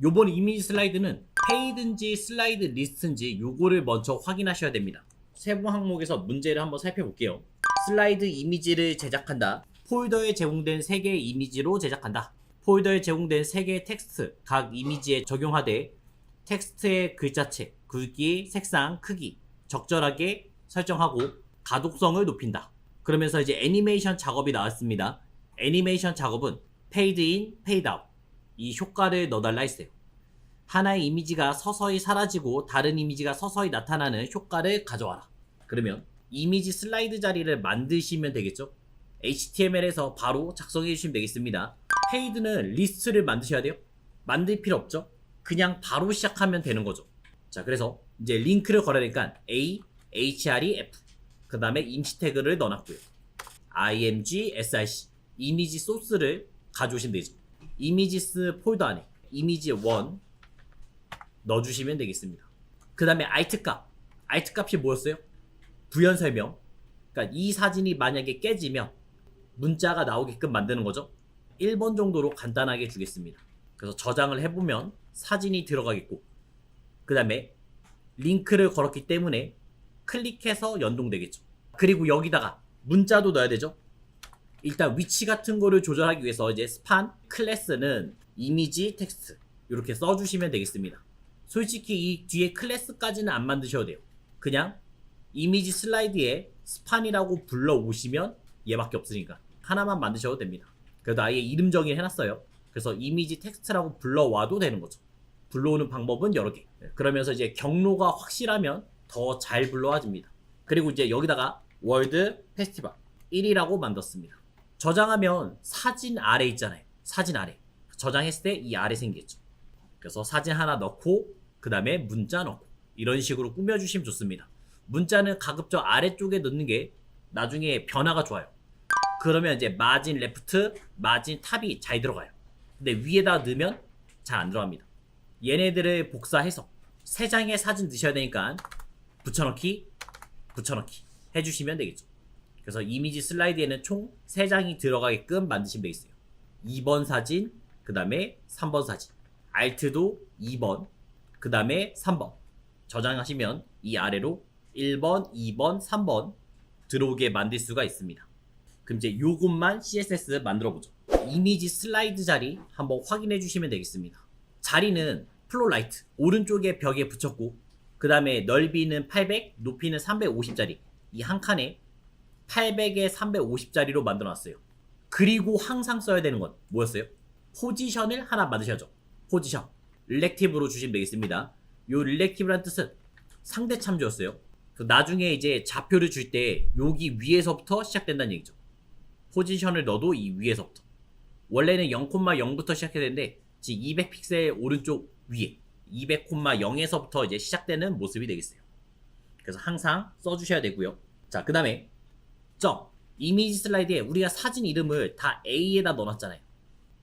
요번 이미지 슬라이드는 페이드인지 슬라이드 리스트인지 요거를 먼저 확인하셔야 됩니다. 세부 항목에서 문제를 한번 살펴볼게요. 슬라이드 이미지를 제작한다. 폴더에 제공된 3개의 이미지로 제작한다. 폴더에 제공된 3개의 텍스트 각 이미지에 적용하되 텍스트의 글자체, 굵기, 색상, 크기 적절하게 설정하고 가독성을 높인다. 그러면서 이제 애니메이션 작업이 나왔습니다. 애니메이션 작업은 페이드 인, 페이드 아웃 이 효과를 넣어달라 했어요. 하나의 이미지가 서서히 사라지고 다른 이미지가 서서히 나타나는 효과를 가져와라. 그러면 이미지 슬라이드 자리를 만드시면 되겠죠. HTML에서 바로 작성해 주시면 되겠습니다. 페이드는 리스트를 만드셔야 돼요. 만들 필요 없죠. 그냥 바로 시작하면 되는 거죠. 자, 그래서 이제 링크를 걸어내니까 A, href 그 다음에 임시 태그를 넣어놨고요. img, src 이미지 소스를 가져오시면 되죠. 이미지스 폴더 안에 이미지 1 넣어주시면 되겠습니다. 그 다음에 alt 값이 뭐였어요? 부연 설명. 그러니까 이 사진이 만약에 깨지면 문자가 나오게끔 만드는 거죠. 1번 정도로 간단하게 주겠습니다. 그래서 저장을 해보면 사진이 들어가겠고, 그 다음에 링크를 걸었기 때문에 클릭해서 연동되겠죠. 그리고 여기다가 문자도 넣어야 되죠. 일단 위치 같은 거를 조절하기 위해서 이제 스판 클래스는 이미지 텍스트 이렇게 써주시면 되겠습니다. 솔직히 이 뒤에 클래스까지는 안 만드셔도 돼요. 그냥 이미지 슬라이드에 스판이라고 불러오시면 얘밖에 없으니까 하나만 만드셔도 됩니다. 그래도 아예 이름 정의를 해놨어요. 그래서 이미지 텍스트라고 불러와도 되는 거죠. 불러오는 방법은 여러 개. 그러면서 이제 경로가 확실하면 더 잘 불러와집니다. 그리고 이제 여기다가 월드 페스티벌 1이라고 만들었습니다. 저장하면 사진 아래 있잖아요. 사진 아래. 저장했을 때 이 아래 생기겠죠. 그래서 사진 하나 넣고 그 다음에 문자 넣고 이런 식으로 꾸며주시면 좋습니다. 문자는 가급적 아래쪽에 넣는 게 나중에 변화가 좋아요. 그러면 이제 마진 레프트, 마진 탑이 잘 들어가요. 근데 위에다 넣으면 잘 안 들어갑니다. 얘네들을 복사해서 3장의 사진 넣으셔야 되니까 붙여넣기 해주시면 되겠죠. 그래서 이미지 슬라이드에는 총 3장이 들어가게끔 만드시면 되겠어요. 2번 사진, 그 다음에 3번 사진, Alt도 2번, 그 다음에 3번 저장하시면 이 아래로 1번, 2번, 3번 들어오게 만들 수가 있습니다. 그럼 이제 요것만 CSS 만들어보죠. 이미지 슬라이드 자리 한번 확인해 주시면 되겠습니다. 자리는 플로라이트 오른쪽에 벽에 붙였고, 그 다음에 넓이는 800, 높이는 350짜리 이 한 칸에 800에 350짜리로 만들어놨어요. 그리고 항상 써야 되는 건 뭐였어요? 포지션을 하나 만드셔야죠. 포지션 릴렉티브로 주시면 되겠습니다. 요 릴렉티브란 뜻은 상대 참조였어요. 나중에 이제 좌표를 줄 때 여기 위에서부터 시작된다는 얘기죠. 포지션을 넣어도 이 위에서부터. 원래는 0,0부터 시작해야 되는데 지금 200픽셀 오른쪽 위에 200,0에서부터 이제 시작되는 모습이 되겠어요. 그래서 항상 써주셔야 되고요. 자, 그 다음에 이미지 슬라이드에 우리가 사진 이름을 다 A에다 넣어놨잖아요.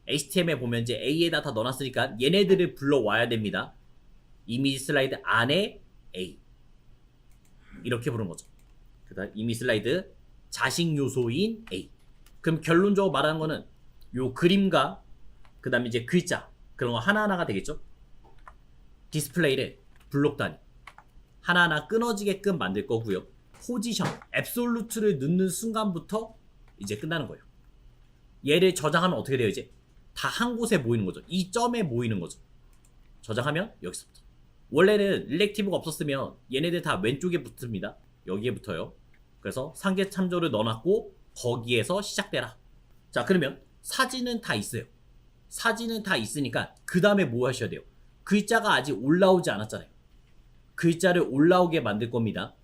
HTML 보면 이제 A에다 다 넣어놨으니까 얘네들을 불러와야 됩니다. 이미지 슬라이드 안에 A 이렇게 부르는 거죠. 그 다음 이미지 슬라이드 자식 요소인 A. 그럼 결론적으로 말하는 거는 요 그림과 그 다음에 이제 글자 그런 거 하나하나가 되겠죠. 디스플레이를 블록 단위 하나하나 끊어지게끔 만들 거고요. 포지션 앱솔루트를 넣는 순간부터 이제 끝나는 거예요. 얘를 저장하면 어떻게 돼요? 이제 다 한 곳에 모이는 거죠. 이 점에 모이는 거죠. 저장하면 여기서부터. 원래는 릴렉티브가 없었으면 얘네들 다 왼쪽에 붙습니다. 여기에 붙어요. 그래서 상계 참조를 넣어놨고 거기에서 시작되라. 자, 그러면 사진은 다 있어요. 사진은 다 있으니까 그 다음에 뭐 하셔야 돼요? 글자가 아직 올라오지 않았잖아요. 글자를 올라오게 만들 겁니다.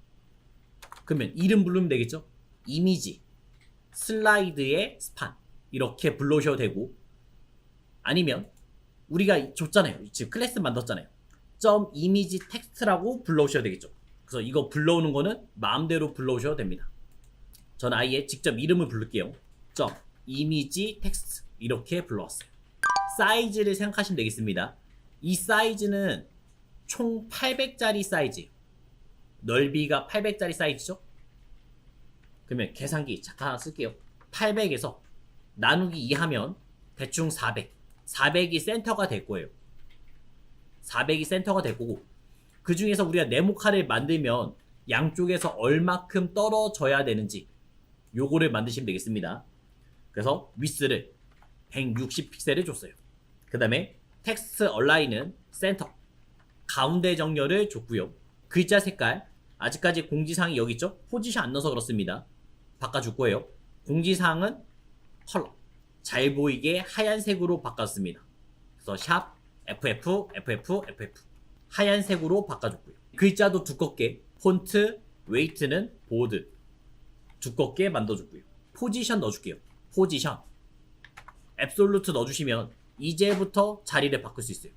그러면 이름 부르면 되겠죠? 이미지 슬라이드의 스판 이렇게 불러오셔도 되고, 아니면 우리가 줬잖아요. 지금 클래스 만들었잖아요. 점 이미지 텍스트라고 불러오셔도 되겠죠. 그래서 이거 불러오는 거는 마음대로 불러오셔도 됩니다. 저는 아예 직접 이름을 부를게요. 점 이미지 텍스트 이렇게 불러왔어요. 사이즈를 생각하시면 되겠습니다. 이 사이즈는 총 800짜리 사이즈예요. 넓이가 800짜리 사이즈죠. 그러면 계산기 잠깐 하나 쓸게요. 800에서 나누기 2 하면 대충 400. 400이 센터가 될 거예요. 400이 센터가 될 거고, 그 중에서 우리가 네모칸을 만들면 양쪽에서 얼마큼 떨어져야 되는지 요거를 만드시면 되겠습니다. 그래서 위스를 160픽셀을 줬어요. 그 다음에 텍스트 얼라인은 센터, 가운데 정렬을 줬고요. 글자 색깔, 아직까지 공지사항이 여기 있죠? 포지션 안 넣어서 그렇습니다. 바꿔줄 거예요. 공지사항은 컬러, 잘 보이게 하얀색으로 바꿨습니다. 그래서 샵 FF FF FF 하얀색으로 바꿔줬고요. 글자도 두껍게, 폰트, 웨이트는 보드 두껍게 만들어줬고요. 포지션 넣어줄게요. 포지션 앱솔루트 넣어주시면 이제부터 자리를 바꿀 수 있어요.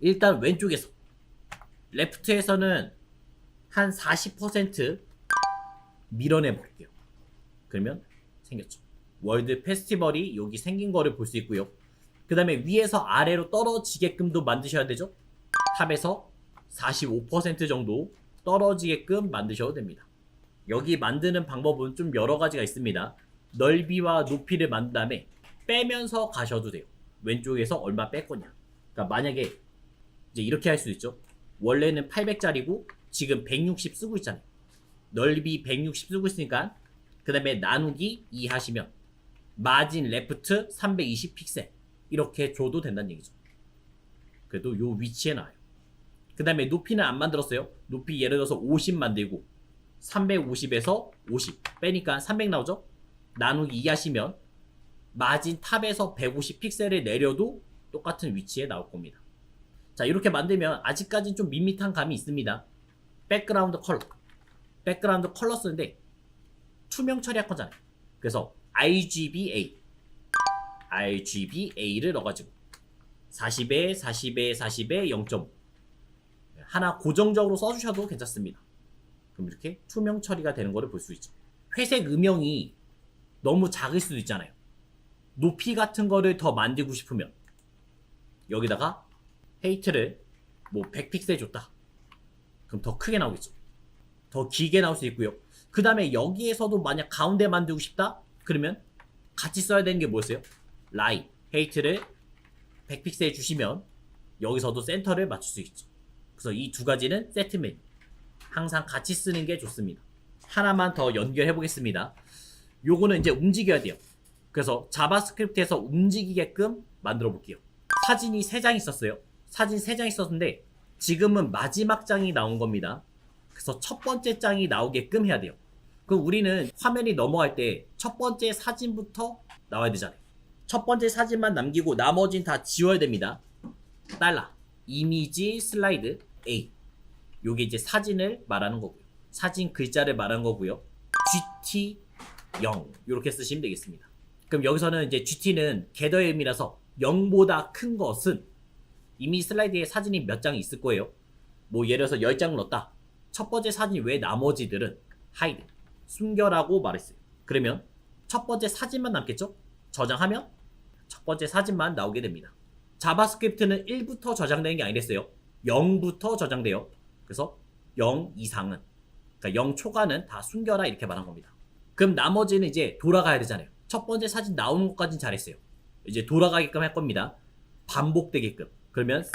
일단 왼쪽에서, 레프트에서는 한 40% 밀어내 볼게요. 그러면 생겼죠. 월드 페스티벌이 여기 생긴 거를 볼 수 있고요. 그 다음에 위에서 아래로 떨어지게끔도 만드셔야 되죠. 탑에서 45% 정도 떨어지게끔 만드셔도 됩니다. 여기 만드는 방법은 좀 여러 가지가 있습니다. 넓이와 높이를 만든 다음에 빼면서 가셔도 돼요. 왼쪽에서 얼마 뺄 거냐. 그러니까 만약에 이제 이렇게 할 수 있죠. 원래는 800짜리고 지금 160 쓰고 있잖아요. 넓이 160 쓰고 있으니까 그 다음에 나누기 2 하시면 마진 레프트 320 픽셀 이렇게 줘도 된다는 얘기죠. 그래도 요 위치에 나와요. 그 다음에 높이는 안 만들었어요. 높이 예를 들어서 50 만들고 350에서 50 빼니까 300 나오죠. 나누기 2 하시면 마진 탑에서 150 픽셀을 내려도 똑같은 위치에 나올 겁니다. 자, 이렇게 만들면 아직까지는 좀 밋밋한 감이 있습니다. 백그라운드 컬러, 백그라운드 컬러 쓰는데 투명 처리할 거잖아요. 그래서 RGBA를 넣어가지고 40에 40에 40에 0.5 하나 고정적으로 써주셔도 괜찮습니다. 그럼 이렇게 투명 처리가 되는 거를 볼 수 있죠. 회색 음영이 너무 작을 수도 있잖아요. 높이 같은 거를 더 만들고 싶으면 여기다가 헤이트를 뭐 100픽셀 줬다. 그럼 더 크게 나오겠죠. 더 길게 나올 수 있고요. 그 다음에 여기에서도 만약 가운데 만들고 싶다? 그러면 같이 써야 되는 게 뭐였어요? 라인, 헤이트를 100픽셀 주시면 여기서도 센터를 맞출 수 있죠. 그래서 이 두 가지는 세트 메뉴. 항상 같이 쓰는 게 좋습니다. 하나만 더 연결해 보겠습니다. 요거는 이제 움직여야 돼요. 그래서 자바스크립트에서 움직이게끔 만들어 볼게요. 사진이 3장 있었어요. 사진 3장 있었는데 지금은 마지막 장이 나온 겁니다. 그래서 첫 번째 장이 나오게끔 해야 돼요. 그럼 우리는 화면이 넘어갈 때 첫 번째 사진부터 나와야 되잖아요. 첫 번째 사진만 남기고 나머지는 다 지워야 됩니다. 달러 이미지 슬라이드 A, 요게 이제 사진을 말하는 거고요. 사진 글자를 말하는 거고요. GT0 이렇게 쓰시면 되겠습니다. 그럼 여기서는 이제 GT는 겟더의 의미라서 0보다 큰 것은 이미 슬라이드에 사진이 몇 장이 있을 거예요. 뭐 예를 들어서 10장을 넣었다. 첫 번째 사진이 왜 나머지들은 하이드, 숨겨라고 말했어요. 그러면 첫 번째 사진만 남겠죠? 저장하면 첫 번째 사진만 나오게 됩니다. 자바스크립트는 1부터 저장되는 게 아니랬어요. 0부터 저장돼요. 그래서 0 이상은, 그러니까 0 초과는 다 숨겨라 이렇게 말한 겁니다. 그럼 나머지는 이제 돌아가야 되잖아요. 첫 번째 사진 나오는 것까지는 잘했어요. 이제 돌아가게끔 할 겁니다. 반복되게끔. 그러면 set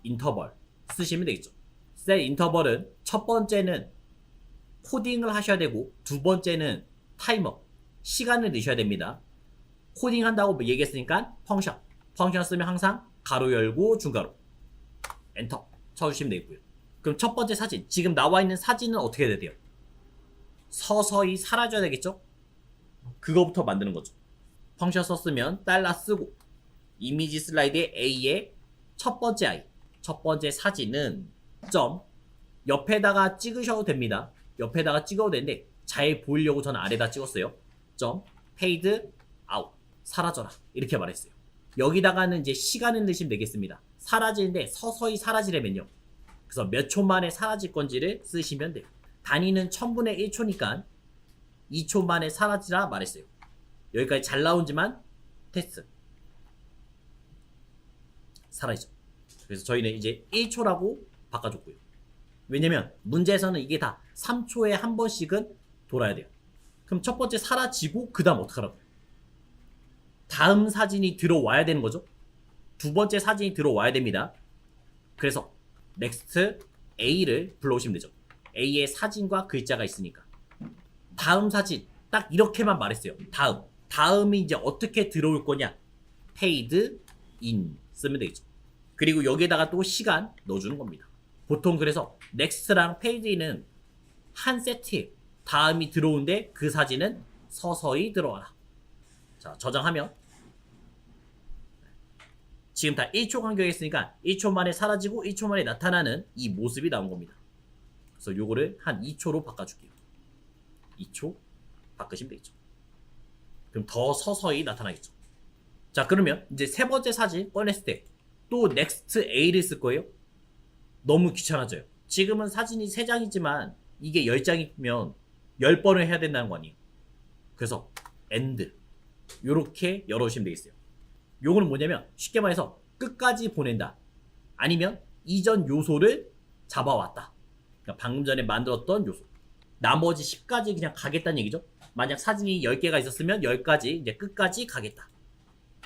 interval 쓰시면 되겠죠. set interval은 첫 번째는 코딩을 하셔야 되고 두 번째는 타이머, 시간을 넣으셔야 됩니다. 코딩 한다고 얘기했으니까 펑션 쓰면 항상 가로 열고 중가로 엔터 쳐주시면 되고요. 그럼 첫 번째 사진, 지금 나와 있는 사진은 어떻게 해야 돼요? 서서히 사라져야 되겠죠? 그거부터 만드는 거죠. 펑션 썼으면 달러 쓰고 이미지 슬라이드의 A의 첫 번째 I, 첫 번째 사진은 점 옆에다가 찍으셔도 됩니다. 옆에다가 찍어도 되는데 잘 보이려고 저는 아래다 찍었어요. 점 페이드 아웃, 사라져라 이렇게 말했어요. 여기다가는 이제 시간을 넣으시면 되겠습니다. 사라지는데 서서히 사라지려면요. 그래서 몇 초 만에 사라질 건지를 쓰시면 돼요. 단위는 1000분의 1초니까 2초 만에 사라지라 말했어요. 여기까지 잘 나온지만 테스트. 사라지죠. 그래서 저희는 이제 1초라고 바꿔줬고요. 왜냐면 문제에서는 이게 다 3초에 한 번씩은 돌아야 돼요. 그럼 첫 번째 사라지고 그 다음 어떡하라고요? 다음 사진이 들어와야 되는 거죠. 두 번째 사진이 들어와야 됩니다. 그래서 next A를 불러오시면 되죠. A의 사진과 글자가 있으니까. 다음 사진 딱 이렇게만 말했어요. 다음이 이제 어떻게 들어올 거냐? paid in 쓰면 되겠죠. 그리고 여기에다가 또 시간 넣어주는 겁니다. 보통 그래서 next랑 paid in은 한 세트예요. 다음이 들어오는데 그 사진은 서서히 들어와라. 자, 저장하면 지금 다 1초 간격에 있으니까 1초 만에 사라지고 1초 만에 나타나는 이 모습이 나온 겁니다. 그래서 요거를 한 2초로 바꿔줄게요. 2초 바꾸시면 되겠죠. 그럼 더 서서히 나타나겠죠. 자, 그러면 이제 세 번째 사진 꺼냈을 때 또 next A를 쓸 거예요. 너무 귀찮아져요. 지금은 사진이 3장이지만 이게 10장이면 10번을 해야 된다는 거 아니에요. 그래서 end 요렇게 열어주시면 되겠어요. 요거는 뭐냐면 쉽게 말해서 끝까지 보낸다. 아니면 이전 요소를 잡아왔다. 그러니까 방금 전에 만들었던 요소. 나머지 10까지 그냥 가겠다는 얘기죠. 만약 사진이 10개가 있었으면 10까지 이제 끝까지 가겠다.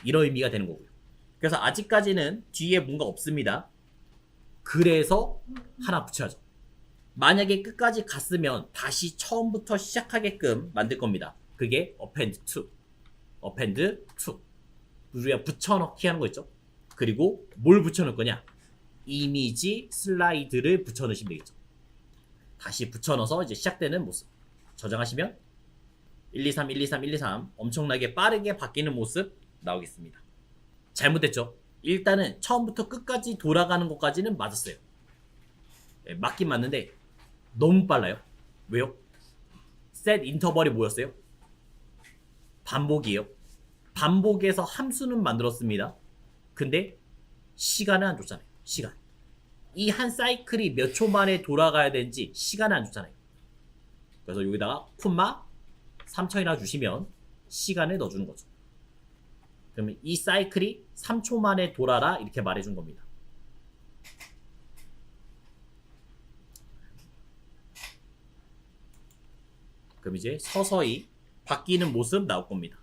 이런 의미가 되는 거고요. 그래서 아직까지는 뒤에 뭔가 없습니다. 그래서 하나 붙여야죠. 만약에 끝까지 갔으면 다시 처음부터 시작하게끔 만들 겁니다. 그게 append to. 우리가 붙여넣기 하는 거 있죠. 그리고 뭘 붙여넣을 거냐? 이미지 슬라이드를 붙여넣으시면 되겠죠. 다시 붙여넣어서 이제 시작되는 모습. 저장하시면 123, 123, 123 엄청나게 빠르게 바뀌는 모습 나오겠습니다. 잘못됐죠? 일단은 처음부터 끝까지 돌아가는 것까지는 맞았어요. 네, 맞긴 맞는데 너무 빨라요. 왜요? set 인터벌이 뭐였어요? 반복이에요. 반복에서 함수는 만들었습니다. 근데 시간은 안 줬잖아요. 시간. 이 한 사이클이 몇 초 만에 돌아가야 되는지 시간은 안 줬잖아요. 그래서 여기다가 콤마 3000이나 주시면 시간을 넣어주는 거죠. 그러면 이 사이클이 3초 만에 돌아라 이렇게 말해준 겁니다. 그럼 이제 서서히 바뀌는 모습 나올 겁니다.